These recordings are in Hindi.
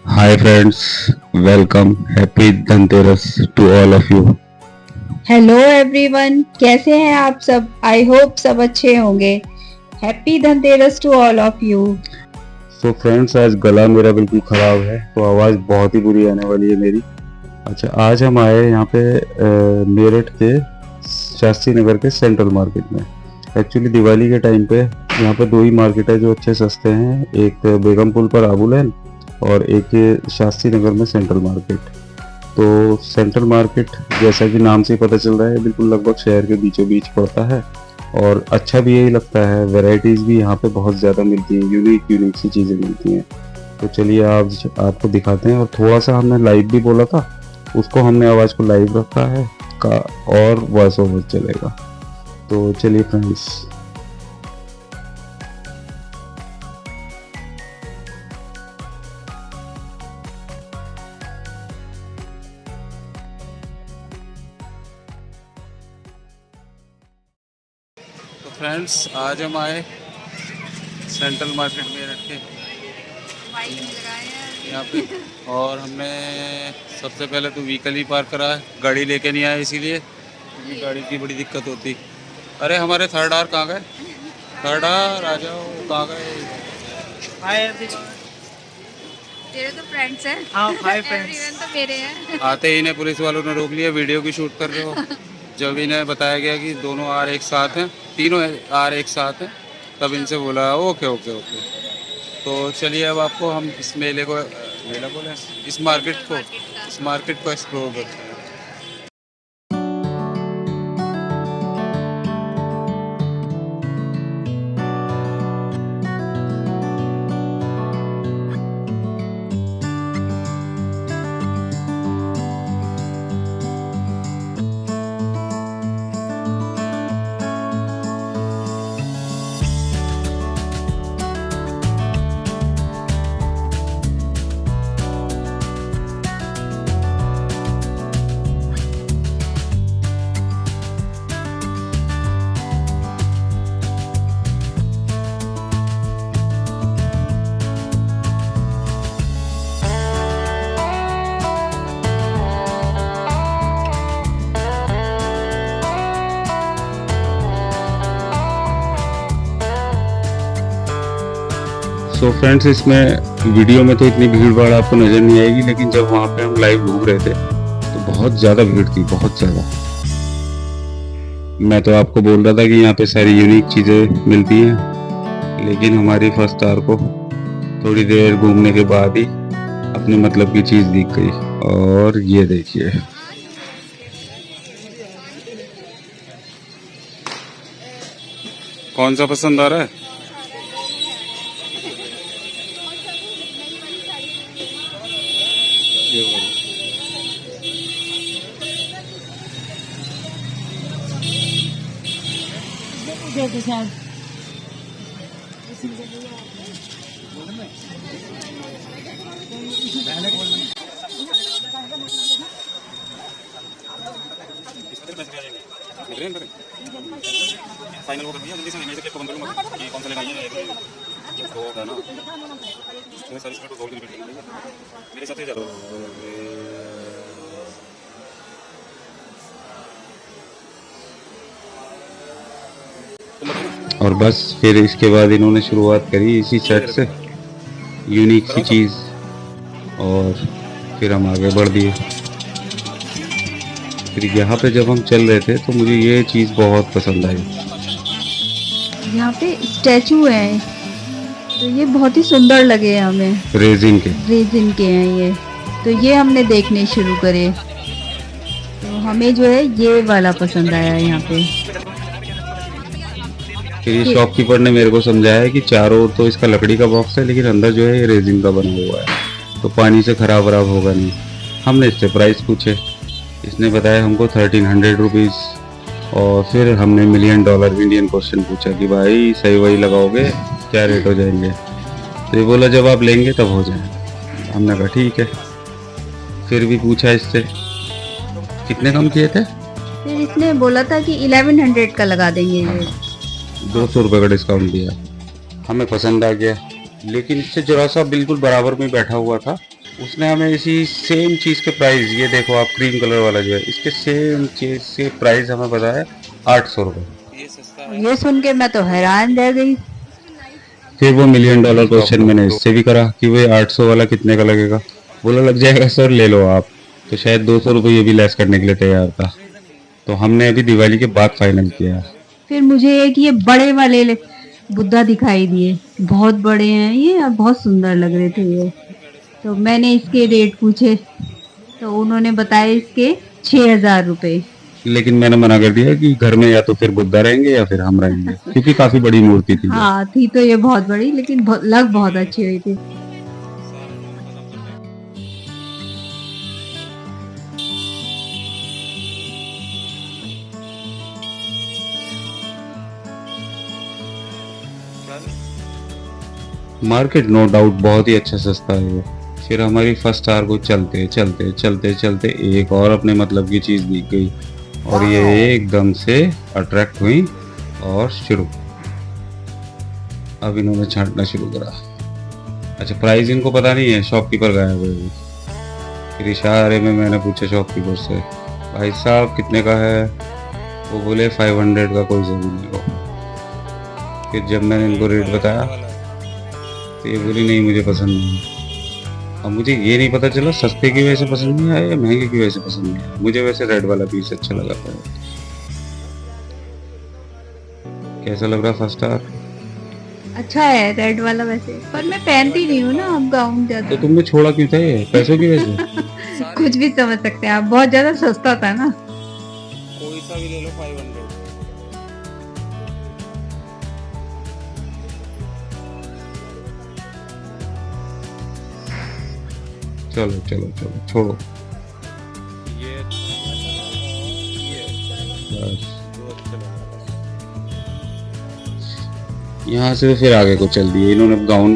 Hi friends, welcome. Happy Dhanteras to all of you. Hello everyone, कैसे हैं आप सब? आई होप सब अच्छे होंगे। Happy Dhanteras to all of you. So friends, आज गला मेरा बिल्कुल ख़राब है तो आवाज़ बहुत ही बुरी आने वाली है मेरी। अच्छा, आज हम आए यहाँ पे मेरठ के शास्त्री नगर के सेंट्रल मार्केट में। एक्चुअली दिवाली के टाइम पे यहाँ पे दो ही मार्केट है जो अच्छे सस्ते हैं, एक बेगम पुल पर आबू लेन और एक ये शास्त्री नगर में सेंट्रल मार्केट। तो सेंट्रल मार्केट जैसा कि नाम से ही पता चल रहा है बिल्कुल लगभग शहर के बीचों बीच पड़ता है और अच्छा भी यही लगता है। वैरायटीज़ भी यहाँ पे बहुत ज़्यादा मिलती हैं, यूनिक सी चीज़ें मिलती हैं। तो चलिए आप आपको दिखाते हैं। और थोड़ा सा हमने लाइव भी बोला था, उसको हमने आवाज़ को लाइव रखा है का और वॉइस ओवर चलेगा। तो चलिए फ्रेंड्स, आज हम आए सेंट्रल मार्केट मेरठ के यहाँ पे और हमने सबसे पहले तो व्हीकल ही पार्क करा है, गाड़ी लेके नहीं आए इसीलिए, क्योंकि गाड़ी की बड़ी दिक्कत होती। अरे हमारे थर्ड आर कहाँ गए? थर्ड आर आ जाओ, कहाँ गए? तेरे तो फ्रेंड्स हैं। हाँ, 5 फ्रेंड्स। एवरीवन तो मेरे हैं। आते ही इन्हें पुलिस वालों ने रोक लिया, वीडियो की शूट कर रहे हो। जब इन्हें बताया गया कि दोनों आर एक साथ हैं, तीनों आर एक साथ हैं, तब इनसे बोला ओके ओके ओके। तो चलिए अब आपको हम इस मेले को, मेला बोले, इस मार्केट को एक्सप्लोर करते हैं। सो फ्रेंड्स, इसमें वीडियो में तो इतनी भीड़ भाड़ आपको नज़र नहीं आएगी, लेकिन जब वहाँ पे हम लाइव घूम रहे थे तो बहुत ज़्यादा भीड़ थी, बहुत ज़्यादा। मैं तो आपको बोल रहा था कि यहाँ पे सारी यूनिक चीज़ें मिलती हैं, लेकिन हमारी फर्स्ट कार को थोड़ी देर घूमने के बाद ही अपने मतलब की चीज़ दिख गई। और ये देखिए, कौन सा पसंद आ रहा है? ये वाला। फाइनल वो कर दिया, जल्दी से इमेज को बंद कर लूंगा कि कौन सा लेना है। ये तो होगा ना, इसमें सारी चीज़ें तो दो रिपीट करेंगे मेरे साथ ही। चलो और बस फिर इसके बाद इन्होंने शुरुआत करी इसी सेट से, यूनिक सी चीज़, और फिर हम आगे बढ़ दिए। फिर यहाँ पे जब हम चल रहे थे तो मुझे ये चीज़ बहुत पसंद आई। यहाँ पे स्टैचू हैं, तो ये बहुत ही सुंदर लगे हमें। रेजिन के हैं ये, तो ये हमने देखने शुरू करे। तो हमें जो है ये वाला पसंद आया यहाँ पे। फिर ये शॉपकीपर ने मेरे को समझाया कि चारों तो इसका लकड़ी का बॉक्स है, लेकिन अंदर जो है ये रेजिन का बना हुआ है, तो पानी से खराब वराब होगा नहीं। हमने इससे प्राइस पूछे, इसने बताया हमको 1300 रुपीज़। और फिर हमने $1 मिलियन इंडियन क्वेश्चन पूछा कि भाई सही वही लगाओगे, क्या रेट हो जाएंगे? तो ये बोला जब आप लेंगे तब हो जाए। हमने कहा ठीक है। फिर भी पूछा इससे, कितने कम किए थे? फिर इसने बोला था कि 1100 का लगा देंगे ये। 200 रुपये का डिस्काउंट दिया। हमें पसंद आ गया, लेकिन इससे जरा सा बिल्कुल बराबर में बैठा हुआ था उसने हमें इसी सेम चीज़ के प्राइस, ये देखो आप क्रीम कलर वाला जो है, इसके सेम चीज़ के प्राइस हमें बताया 800 रुपये। ये सुन के मैं तो हैरान रह गई। फिर वो मिलियन डॉलर क्वेश्चन मैंने इससे भी करा कि वो 800 वाला कितने का लगेगा। बोला लग जाएगा सर, ले लो आप। तो शायद 200 रुपये भी लेस करने के लिए तैयार था। तो हमने अभी दिवाली के बाद फाइनल किया। फिर मुझे एक ये बड़े वाले बुद्धा दिखाई दिए, बहुत बड़े हैं ये और बहुत सुंदर लग रहे थे ये। तो मैंने इसके रेट पूछे तो उन्होंने बताया इसके 6,000 रुपये। लेकिन मैंने मना कर दिया कि घर में या तो फिर बुद्धा रहेंगे या फिर हम रहेंगे, क्योंकि काफी बड़ी मूर्ति थी। हाँ थी तो ये बहुत बड़ी, लेकिन लग बहुत अच्छी हुई थी। मार्केट नो डाउट बहुत ही अच्छा सस्ता है ये। फिर हमारी फर्स्ट आवर को चलते चलते चलते चलते एक और अपने मतलब की चीज़ दिख गई, और ये एकदम से अट्रैक्ट हुई और शुरू। अब इन्होंने छांटना शुरू करा। अच्छा, प्राइस इनको पता नहीं है, शॉपकीपर गायब हुए अभी। फिर इशारे में मैंने पूछा शॉपकीपर से, भाई साहब कितने का है? वो बोले 500 का कोई सा भी नहीं हो। फिर जब मैंने इनको रेट बताया तो ये बोली नहीं मुझे पसंद नहीं। अब मुझे ये नहीं पता चला सस्ते की वजह से पसंद नहीं आया या महंगे की वजह से पसंद नहीं आया। मुझे वैसे रेड वाला पीस अच्छा लगा था। कैसा लग रहा फर्स्ट आवर? अच्छा है रेड वाला वैसे, पर मैं पहनती नहीं हूँ ना अब गाउन ज्यादा। तो तुमने छोड़ा क्यों था ये, पैसों की वजह से? कुछ भी समझ सकते हैं आप, बहुत ज्यादा सस्ता था ना। कोई सा भी ले लो 500। चलो चलो चलो छोड़ो ये बस। दो अच्छे लग यहाँ से फिर आगे को चल दिए इन्होंने, गाउन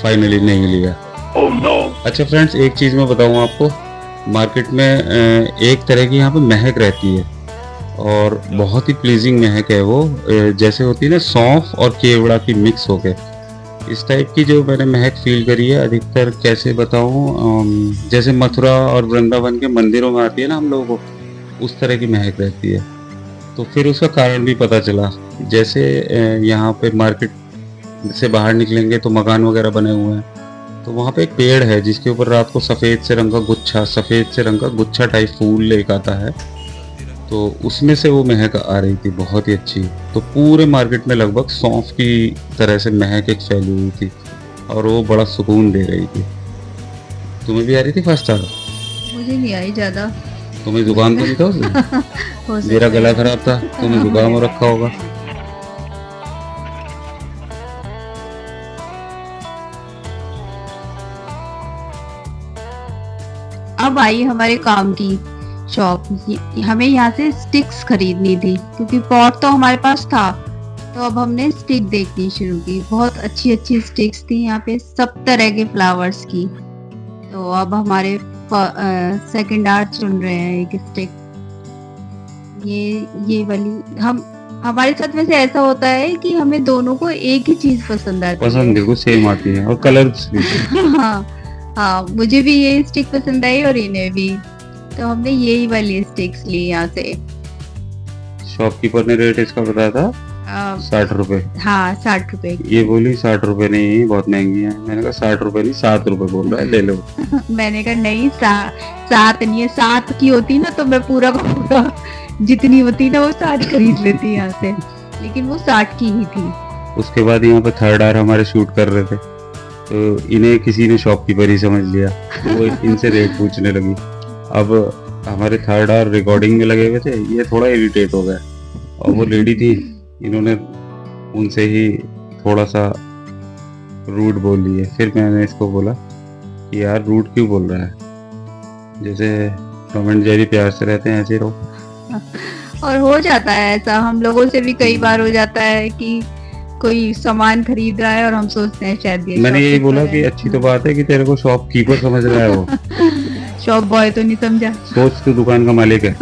फाइनली नहीं लिया। अच्छा फ्रेंड्स, एक चीज़ मैं बताऊँ आपको, मार्केट में एक तरह की यहाँ पे महक रहती है और बहुत ही प्लीजिंग महक है वो, जैसे होती है ना सौंफ और केवड़ा की मिक्स होके, इस टाइप की जो मैंने महक फील करी है अधिकतर। कैसे बताऊँ, जैसे मथुरा और वृंदावन के मंदिरों में आती है ना हम लोगों को, उस तरह की महक रहती है। तो फिर उसका कारण भी पता चला। जैसे यहाँ पे मार्केट से बाहर निकलेंगे तो मकान वगैरह बने हुए हैं, तो वहाँ पे एक पेड़ है जिसके ऊपर रात को सफ़ेद से रंग का गुच्छा टाइप फूल लेकर आता है, तो उसमें से वो महक आ रही थी बहुत ही अच्छी। तो पूरे मार्केट में लगभग सौंफ की तरह से महक एक फैली हुई थी और वो बड़ा सुकून दे रही थी। तुम्हें भी आ रही थी फर्स्ट आवर? मुझे नहीं आई ज्यादा। तुम्हें जुकाम तो नहीं था उसमें? हो सकता मेरा है। गला खराब था, तुम्हें जुकाम हो रखा होगा। अब आई हमारे काम की शॉप। हमें यहाँ से स्टिक्स खरीदनी थी क्योंकि पॉट तो हमारे पास था, तो अब हमने स्टिक देखनी शुरू की। बहुत अच्छी अच्छी स्टिक्स थी यहाँ पे, सब तरह के फ्लावर्स की। तो अब हमारे सेकंड आर्ट चुन रहे हैं एक स्टिक, ये वाली। हमारे साथ में से ऐसा होता है कि हमें दोनों को एक ही चीज पसंद आती है। पसंद बिल्कुल सेम आती है और कलर भी। हाँ हाँ, मुझे भी ये स्टिक पसंद आई और इन्हें भी, तो हमने यही वाली स्टिक्स ली यहाँ से। शॉपकीपर ने रेट इसका बताया था 60 रुपए। हाँ 60 रुपए की। ये बोली 60 रुपए नहीं, बहुत महंगी है। मैंने कहा 60 रुपए नहीं 7 रुपए बोल रहा है, ले लो। मैंने कहा नहीं, 7 नहीं है, 7 की होती ना तो मैं पूरा का पूरा जितनी होती ना वो 60 खरीद लेती यहाँ से, लेकिन वो 60 की ही थी। उसके बाद यहाँ पे थर्ड आवर हमारे शूट कर रहे थे, तो इन्हें किसी ने शॉपकीपर ही समझ लिया, वो इनसे रेट पूछने लगी। अब हमारे थर्ड आवर रिकॉर्डिंग में लगे हुए थे, ये थोड़ा इरिटेट हो गया और वो लेडी थी, इन्होंने उनसे ही थोड़ा सा रूड बोल लिए। फिर मैंने इसको बोला कि यार रूड क्यों बोल रहा है, जैसे टॉम एंड जेरी प्यार से रहते हैं ऐसे ही रहो। और हो जाता है ऐसा, हम लोगों से भी कई बार हो जाता है कि कोई सामान खरीद रहा है और हम सोचते हैं शायद ये मैंने यही बोला शॉपकीपर कि है। अच्छी तो बात है कि तेरे को शॉपकीपर समझ रहा है, वो शॉप बॉय तो नहीं समझा। सोच तू दुकान का मालिक है।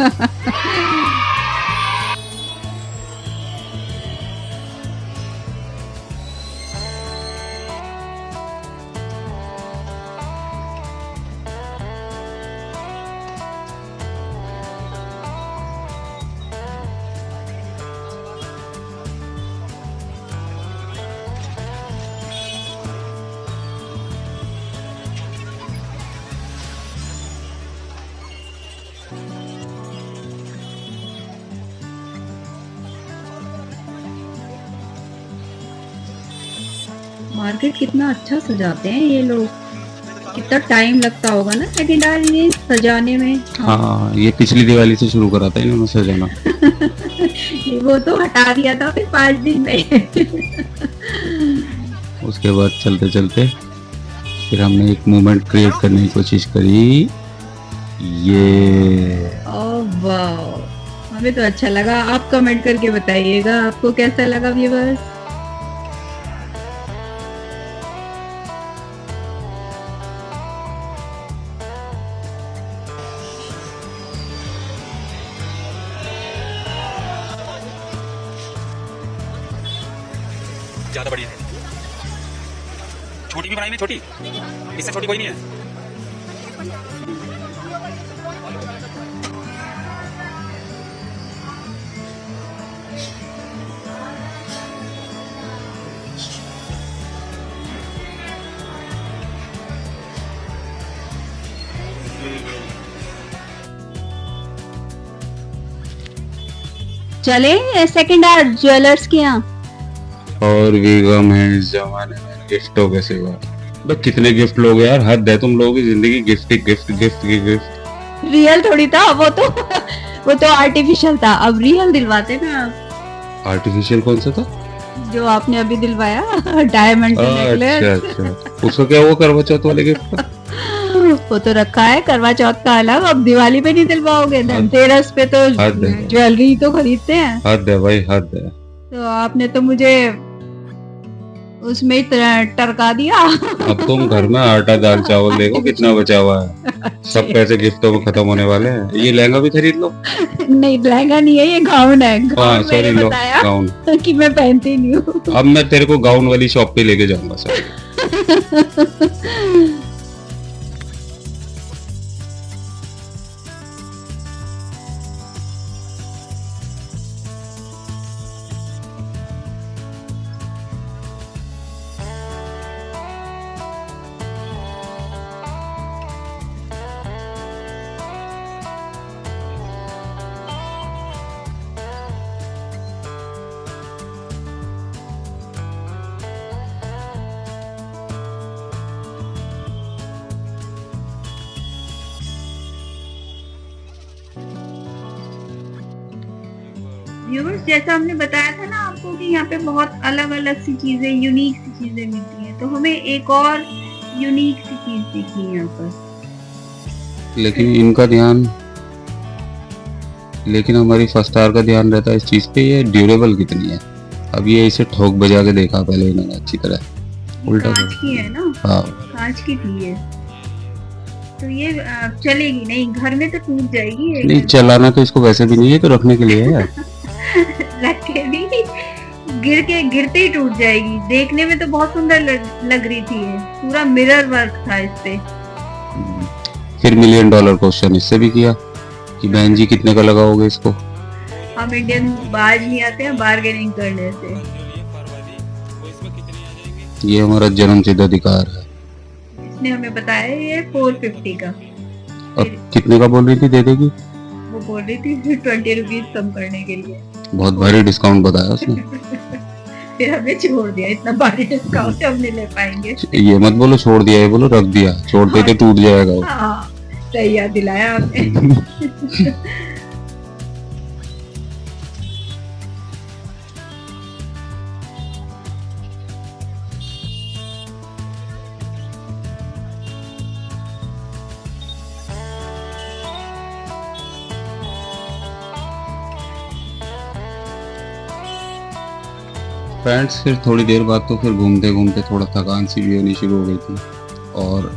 मार्केट कितना अच्छा सजाते हैं ये लोग, कितना टाइम लगता होगा ना सेकंड हैंड ये सजाने में। हाँ, ये पिछली दिवाली से शुरू करा था इन्होंने सजाना। वो तो हटा दिया था फिर 5 दिन में। उसके बाद चलते चलते फिर हमने एक मोमेंट क्रिएट करने की कोशिश करी। ये ओह वाह, हमें तो अच्छा लगा। आप कमेंट करके बताइएगा आपको कैसा लगा व्यूअर्स। ज्यादा बड़ी है, छोटी भी बनाई नहीं, छोटी इससे छोटी कोई नहीं है। चले सेकंड हैंड ज्वेलर्स के यहाँ। और भी गम है इस जमाने में गिफ्टों के सिवा। बस कितने गिफ्ट लोगे यार, हद है तुम लोगों की जिंदगी। गिफ्ट ही गिफ्ट, गिफ्ट की गिफ्ट। रियल थोड़ी था वो तो आर्टिफिशियल था। अब रियल दिलवाते ना आप। आर्टिफिशियल कौन सा था जो आपने अभी दिलवाया, डायमंड का अच्छा नेकलेस। अच्छा, उसका क्या वो करवा चौथ वाले गिफ्ट का? वो तो रखा है करवा चौथ का अलग। अब दिवाली पे नहीं दिलवाओगे, धनतेरस पे तो हद है। ज्वेलरी तो खरीदते हैं। हद है भाई, हद है। तो आपने तो मुझे उसमें ही टरका दिया। अब तुम घर में आटा दाल चावल देखो कितना बचा हुआ है। सब पैसे गिफ्टों में खत्म होने वाले हैं। ये लहंगा भी खरीद लो। नहीं लहंगा नहीं है, ये गाउन है। हाँ गाउन सॉरी, मैंने लो बताया गाउन। कि मैं पहनती नहीं हूँ। अब मैं तेरे को गाउन वाली शॉप पे लेके जाऊंगा सर। व्यूअर्स, जैसा हमने बताया था ना आपको कि यहाँ पे बहुत अलग अलग सी चीजें, यूनिक सी चीजें मिलती हैं, तो हमें एक और यूनिक सी चीज दिखी यहाँ पर। लेकिन हमारी फर्स्ट स्टार का ध्यान रहता है इस चीज पे, ये ड्यूरेबल कितनी है। अब ये इसे ठोक बजा के देखा पहले इन्होंने अच्छी तरह। उल्टा कांच की है ना? हाँ, कांच की थी ये, तो ये चलेगी नहीं, घर में तो टूट जाएगी ये। नहीं चलाना तो इसको वैसे भी नहीं है, तो रखने के लिए है। रख के भी गिरते ही टूट जाएगी। देखने में तो बहुत सुंदर लग रही थी ये, पूरा मिरर वर्क था इस पे। फिर $1 मिलियन क्वेश्चन इससे भी किया कि बहन जी कितने का लगाओगे इसको। हम इंडियन बाज नहीं आते हैं बार्गेनिंग करने से। ये हमारा जन्मसिद्ध अधिकार है। इसने हमें बताया ये 450 का। अब कितने का बोल रही थी दे देगी? वो बोल रही थी 20 रुपीज कम करने के लिए। बहुत भारी डिस्काउंट बताया उसने। फिर हमने छोड़ दिया, इतना भारी डिस्काउंट हम नहीं ले पाएंगे। ये मत बोलो छोड़ दिया, ये बोलो रख दिया। छोड़ दे तो टूट जाएगा वो। हाँ, सही याद दिलाया आपने। फ्रेंड्स, फिर थोड़ी देर बाद तो फिर घूमते घूमते थोड़ा थकान सी भी होनी शुरू हो गई थी और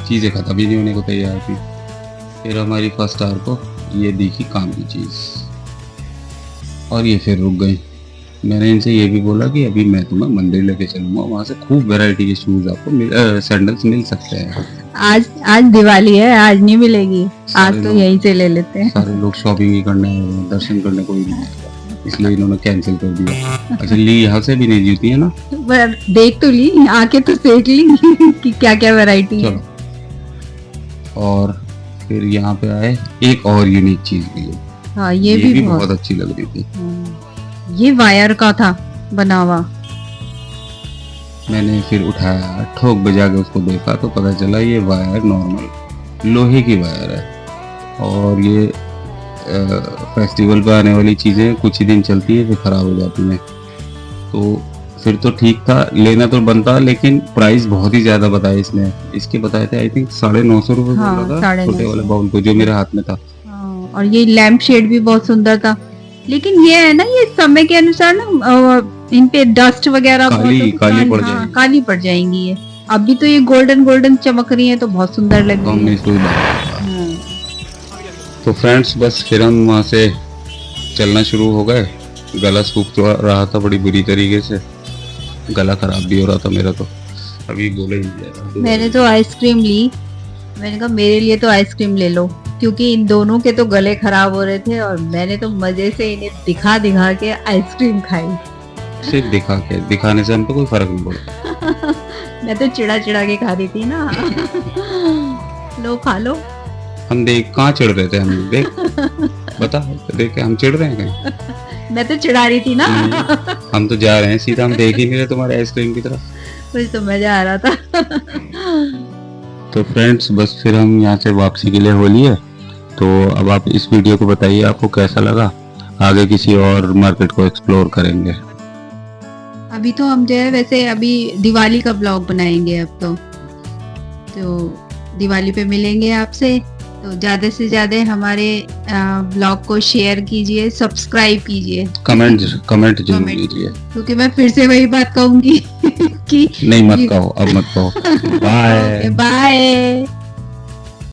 चीज़ें ख़त्म ही नहीं होने को तैयार थी। फिर हमारी फर्स्ट स्टार को ये दिखी काम की चीज़ और ये फिर रुक गई। मैंने इनसे ये भी बोला कि अभी मैं तुम्हें मंदिर लेके चलूँगा, वहाँ से खूब वैरायटी के शूज़ आपको सैंडल्स मिल सकते हैं। आज दिवाली है, आज नहीं मिलेगी। आज तो यहीं से ले लेते हैं। सारे लोग शॉपिंग ही करने आए हैं, दर्शन करने कोई नहीं आएगा, इसलिए इन्होंने कैंसिल कर दिया। अच्छा ली यहाँ से भी नहीं जीती है ना? देख तो ली, आके तो देख ली कि क्या क्या वैरायटी है। और फिर यहाँ पे आए, एक और यूनिक चीज भी है। हाँ, ये भी बहुत अच्छी लग रही थी। ये वायर का था बना हुआ। मैंने फिर उठाया, ठोक बजा के उसको देखा तो पता चला ये वायर नॉर्मल लोहे की वायर है और ये फेस्टिवल पे आने वाली चीज़ें कुछ ही दिन चलती है फिर ख़राब हो जाती हैं। तो फिर तो ठीक था, लेना तो बनता, लेकिन प्राइस बहुत ही ज़्यादा बताया इसने। इसके बताए थे आई थिंक 950 रुपये हाँ, बोला था 950 छोटे वाले बाउल को जो मेरे हाथ में था। हाँ, और ये लैम्प शेड भी बहुत सुंदर था। लेकिन ये है ना, ये समय के अनुसार ना इन पे डस्ट वगैरह काली पड़ हाँ, जाएगी। काली पड़ जाएंगी ये। अभी तो ये गोल्डन गोल्डन चमक रही है तो बहुत सुंदर लग तो रही हमने है। इसको ही बनाया। हाँ। तो फ्रेंड्स बस फिर हम वहाँ से चलना शुरू हो गए। गला सूख तो रहा था बड़ी बुरी तरीके से, गला खराब भी हो रहा था मेरा, तो अभी बोले ही नहीं जा रहा। मैंने तो आइसक्रीम ली, मैंने कहा मेरे लिए तो आइसक्रीम ले लो, क्योंकि इन दोनों के तो गले खराब हो रहे थे और मैंने तो मजे से इन्हें दिखा दिखा के आइसक्रीम खाई। सिर्फ दिखाने से हम पे कोई फर्क नहीं पड़ता। मैं तो चिड़ा चिड़ा के खा रही थी ना। लो खा लो। हम देख कहाँ चिढ़ रहे थे, हम देख बता, देख के हम चिढ़ रहे हैं कहीं? मैं तो चिढ़ा रही थी ना। हम तो जा रहे हैं सीधा, हम देख ही नहीं रहे तुम्हारे आइसक्रीम की तरफ। कुछ तो मजा आ रहा था। तो फ्रेंड्स बस फिर हम यहाँ से वापसी के लिए हो लिए। तो अब आप इस वीडियो को बताइए आपको कैसा लगा, आगे किसी और मार्केट को एक्सप्लोर करेंगे। अभी तो हम जो है वैसे अभी दिवाली का ब्लॉग बनाएंगे अब तो दिवाली पे मिलेंगे आपसे। तो ज़्यादा से ज़्यादा हमारे ब्लॉग को शेयर कीजिए, सब्सक्राइब कीजिए, कमेंट जरूर कीजिए, क्योंकि मैं फिर से वही बात कहूंगी कि नहीं मत कहो, अब मत कहो। Bye bye.